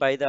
by the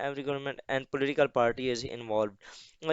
every government and political party is involved।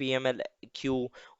PML-Q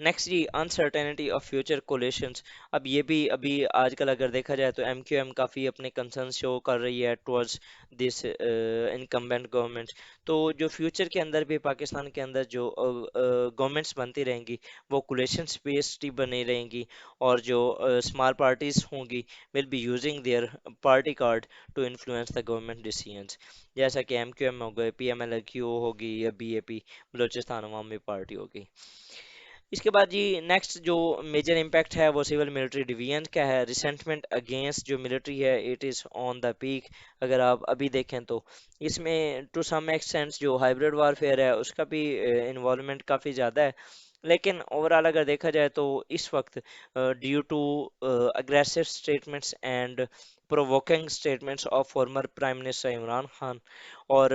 next جی uncertainty of future coalitions. اب یہ بھی ابھی آج کل اگر دیکھا جائے تو ایم کیو ایم کافی اپنے کنسرن شو کر رہی ہے ٹورڈز دس انکمبینٹ گورنمنٹ. تو جو فیوچر کے اندر بھی پاکستان کے اندر جو گورنمنٹس بنتی رہیں گی وہ کولیشنز بیسڈ ہی بنی رہیں گی، اور جو اسمال پارٹیز ہوں گی will be using their party card to influence the government decisions. جیسا کہ ایم کیو ایم ہو گئے، پی ایم ایل کیو ہوگی، یا بی اے پی بلوچستان عوامی پارٹی ہوگی. اس کے بعد جی نیکسٹ جو میجر امپیکٹ ہے وہ سول ملٹری ڈیویژن کا ہے. ریسنٹمنٹ اگینسٹ جو ملٹری ہے it is on the peak. اگر آپ ابھی دیکھیں تو اس میں ٹو سم ایکسٹینٹ جو ہائبرڈ وارفیئر ہے اس کا بھی انوالومنٹ کافی زیادہ ہے. لیکن اوور آل اگر دیکھا جائے تو اس وقت due to aggressive statements and provoking statements of former Prime Minister Imran Khan, اور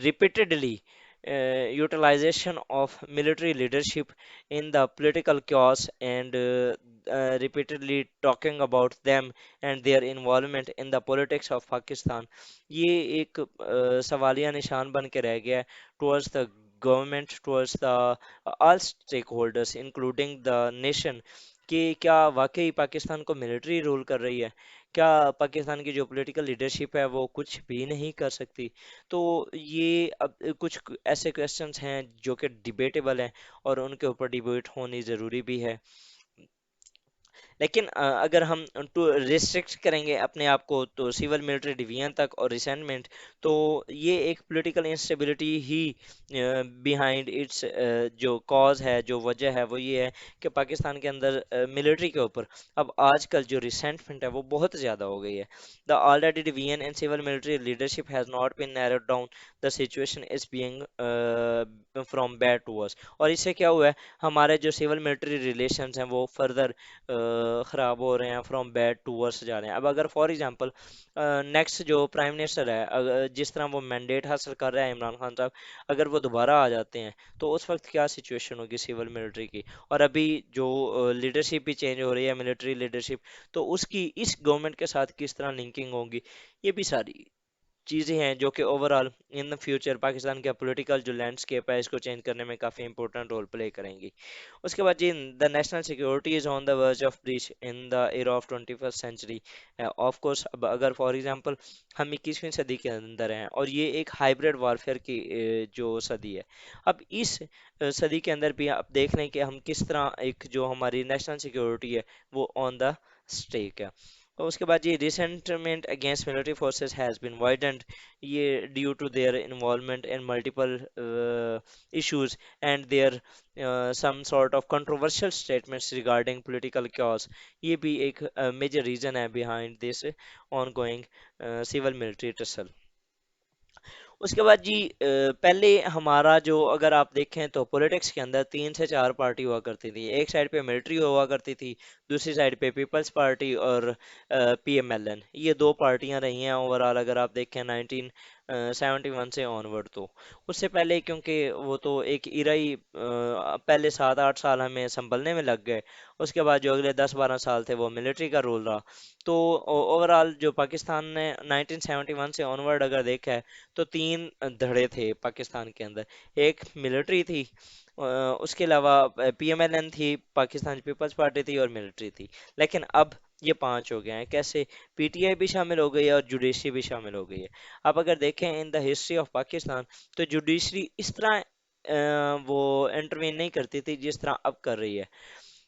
repeatedly utilization of military leadership in the political chaos, and repeatedly talking about them and their involvement in the politics of Pakistan. یہ ایک سوالیہ نشان بن کے رہ گیا ہے towards the government, towards the all stakeholders including the nation, کہ کیا واقعی پاکستان کو ملٹری رول کر رہی ہے؟ کیا پاکستان کی جو پولیٹیکل لیڈرشپ ہے وہ کچھ بھی نہیں کر سکتی؟ تو یہ اب کچھ ایسے کویسچنز ہیں جو کہ ڈیبیٹیبل ہیں، اور ان کے اوپر ڈیبیٹ ہونی ضروری بھی ہے. لیکن اگر ہم ریسٹرکٹ کریں گے اپنے آپ کو تو سول ملٹری ڈویژن تک اور ریسینٹمنٹ، تو یہ ایک پولیٹیکل انسٹیبلٹی ہی بیہائنڈ اٹس جو کاز ہے، جو وجہ ہے وہ یہ ہے کہ پاکستان کے اندر ملٹری کے اوپر اب آج کل جو ریسینٹمنٹ ہے وہ بہت زیادہ ہو گئی ہے. The already division in civil military leadership has not been narrowed down. The situation is being from bad to worse. اور اس سے کیا ہوا ہے، ہمارے جو سول ملٹری ریلیشنز ہیں وہ فردر خراب ہو رہے ہیں، فرام بیڈ ٹو ورس جا رہے ہیں. اب اگر فار ایگزامپل نیکسٹ جو پرائم منسٹر ہے، جس طرح وہ مینڈیٹ حاصل کر رہا ہے عمران خان صاحب، اگر وہ دوبارہ آ جاتے ہیں تو اس وقت کیا سچویشن ہوگی سول ملٹری کی؟ اور ابھی جو لیڈرشپ بھی چینج ہو رہی ہے، ملٹری لیڈرشپ، تو اس کی اس گورنمنٹ کے ساتھ کس طرح لنکنگ ہوگی؟ یہ بھی ساری چیزیں ہیں جو کہ over all in future Pakistan کا پولیٹیکل جو لینڈسکیپ ہے اس کو چینج کرنے میں کافی امپورٹنٹ رول پلے کریں گی. اس کے بعد جی the national security is on the verge of breach in the era of 21st century. Of course اب اگر فار ایگزامپل ہم 21ویں صدی کے اندر ہیں اور یہ ایک ہائبرڈ وارفیئر کی جو صدی ہے، اب اس صدی کے اندر بھی آپ دیکھ لیں کہ ہم کس طرح ایک جو ہماری نیشنل سیکورٹی ہے وہ آن دا اسٹیک ہے. اور اس کے بعد یہ resentment against military forces has been widened, یہ due to their involvement in multiple issues and their some sort of controversial statements regarding political chaos. یہ بھی ایک میجر ریزن ہے behind this ongoing civil military tussle. اس کے بعد جی پہلے ہمارا جو اگر آپ دیکھیں تو پولیٹکس کے اندر 3 سے 4 پارٹی ہوا کرتی تھی. ایک سائڈ پہ ملٹری ہوا کرتی تھی، دوسری سائڈ پہ پیپلز پارٹی اور پی ایم ایل این. یہ 2 پارٹیاں رہی ہیں اوور آل اگر آپ دیکھیں 1971 سے آنورڈ. تو اس سے پہلے کیونکہ وہ تو ایک ایرا ہی پہلے 7 8 سال ہمیں سنبھلنے میں لگ گئے، اس کے بعد جو اگلے 10 12 سال تھے وہ ملٹری کا رول رہا. تو اوور آل جو پاکستان نے 1971 سے آنورڈ اگر دیکھا ہے تو 3 دھڑے تھے پاکستان کے اندر. ایک ملٹری تھی، اس کے علاوہ پی ایم ایل این تھی، پاکستان پیپلز پارٹی تھی، اور ملٹری تھی. لیکن اب یہ 5 ہو گئے ہیں. کیسے؟ پی ٹی آئی بھی شامل ہو گئی ہے اور جوڈیشری بھی شامل ہو گئی ہے. اب اگر دیکھیں ان دا ہسٹری آف پاکستان تو جوڈیشری اس طرح وہ انٹروین نہیں کرتی تھی جس طرح اب کر رہی ہے.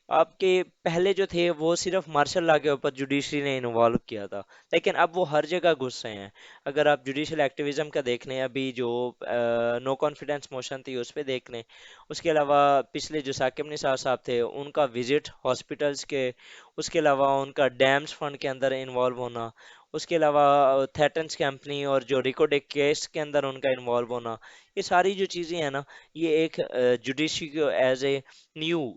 آپ کے پہلے جو تھے وہ صرف مارشل لا کے اوپر جوڈیشری نے انوالو کیا تھا، لیکن اب وہ ہر جگہ گھس رہے ہیں. اگر آپ جوڈیشل ایکٹیویزم کا دیکھ لیں، ابھی جو نو کانفیڈنس موشن تھی اس پہ دیکھ لیں. اس کے علاوہ پچھلے جو ثاقب نثار صاحب تھے ان کا وزٹ ہاسپٹلس کے، اس کے علاوہ ان کا ڈیمز فنڈ کے اندر انوالو ہونا، اس کے علاوہ تھیٹنس کمپنی اور جو ریکوڈک کیس کے اندر ان کا انوالو ہونا، یہ ساری جو چیزیں ہیں نا، یہ ایک جوڈیشری کو as a new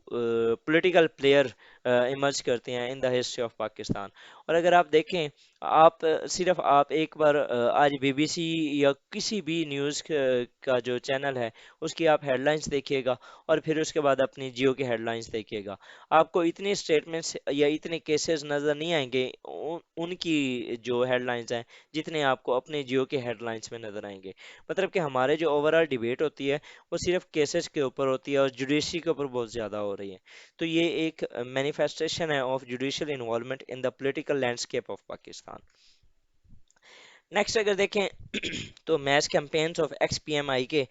political player emerge کرتے ہیں ان دا ہسٹری آف پاکستان. اور اگر آپ دیکھیں، آپ صرف آپ ایک بار آج بی بی سی یا کسی بھی نیوز کا جو چینل ہے اس کی آپ ہیڈ لائنز دیکھیے گا، اور پھر اس کے بعد اپنی جیو کی ہیڈ لائنز دیکھیے گا، آپ کو اتنی اسٹیٹمنٹس یا اتنے کیسز نظر نہیں آئیں گے ان کی جو ہیڈ لائنز ہیں جتنے آپ کو اپنے جیو کے ہیڈ لائنز میں نظر آئیں گے. مطلب کہ ہمارے جو اوور اوورال ڈیبیٹ ہوتی ہے وہ صرف کیسز کے اوپر ہوتی ہے اور جوڈیشری کے اوپر بہت زیادہ ہو رہی ہے. تو یہ ایک مینیفیسٹیشن ہے of judicial involvement in the political landscape of Pakistan. Next اگر دیکھیں تو match campaigns of ex PM M آئی کے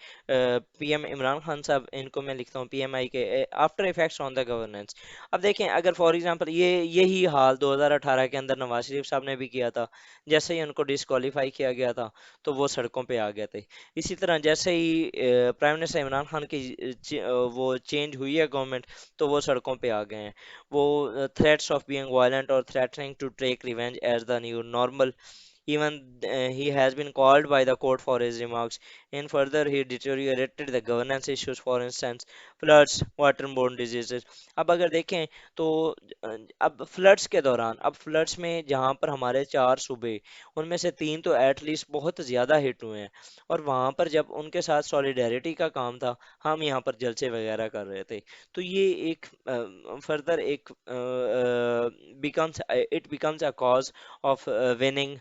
پی ایم عمران خان صاحب، ان کو میں لکھتا ہوں پی ایم آئی کے after effects on the governance. اب دیکھیں اگر فار ایگزامپل یہی حال 2018 کے اندر نواز شریف صاحب نے بھی کیا تھا. جیسے ہی ان کو ڈسکوالیفائی کیا گیا تھا تو وہ سڑکوں پہ آ گئے تھے. اسی طرح جیسے ہی پرائم منسٹر عمران خان کی وہ چینج ہوئی ہے گورنمنٹ تو وہ سڑکوں پہ آ گئے ہیں. وہ تھریٹس آف بینگ وائلنٹ اور threatening to take revenge as the new normal. Even he has been called by the court for his remarks. In further, he deteriorated the governance issues, for instance, floods, waterborne diseases. اب اگر دیکھیں تو اب floods کے دوران، اب floods میں جہاں پر ہمارے 4 صوبے، ان میں سے 3 تو ایٹ لیسٹ بہت زیادہ ہٹ ہوئے ہیں. اور وہاں پر جب ان کے ساتھ سولیڈیرٹی کا کام تھا، ہم یہاں پر جلسے وغیرہ کر رہے تھے. تو یہ ایک فردر ایک becomes it becomes a cause of winning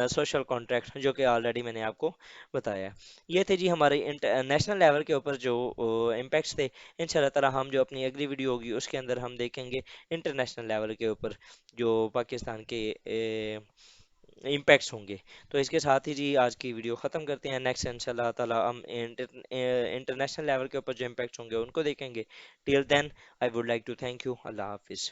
social contract, جو کہ آلریڈی میں نے آپ کو بتایا ہے. یہ تھے جی ہمارے نیشنل لیول کے اوپر جو امپیکٹس تھے. ان شاء اللہ تعالیٰ ہم جو اپنی اگلی ویڈیو ہوگی اس کے اندر ہم دیکھیں گے انٹرنیشنل لیول کے اوپر جو پاکستان کے امپیکٹس ہوں گے. تو اس کے ساتھ ہی جی آج کی ویڈیو ختم کرتے ہیں. نیکسٹ ان شاء اللہ تعالیٰ ہم انٹرنیشنل لیول کے اوپر جو امپیکٹس ہوں گے ان کو دیکھیں گے. Till then I would like to thank you. اللہ حافظ.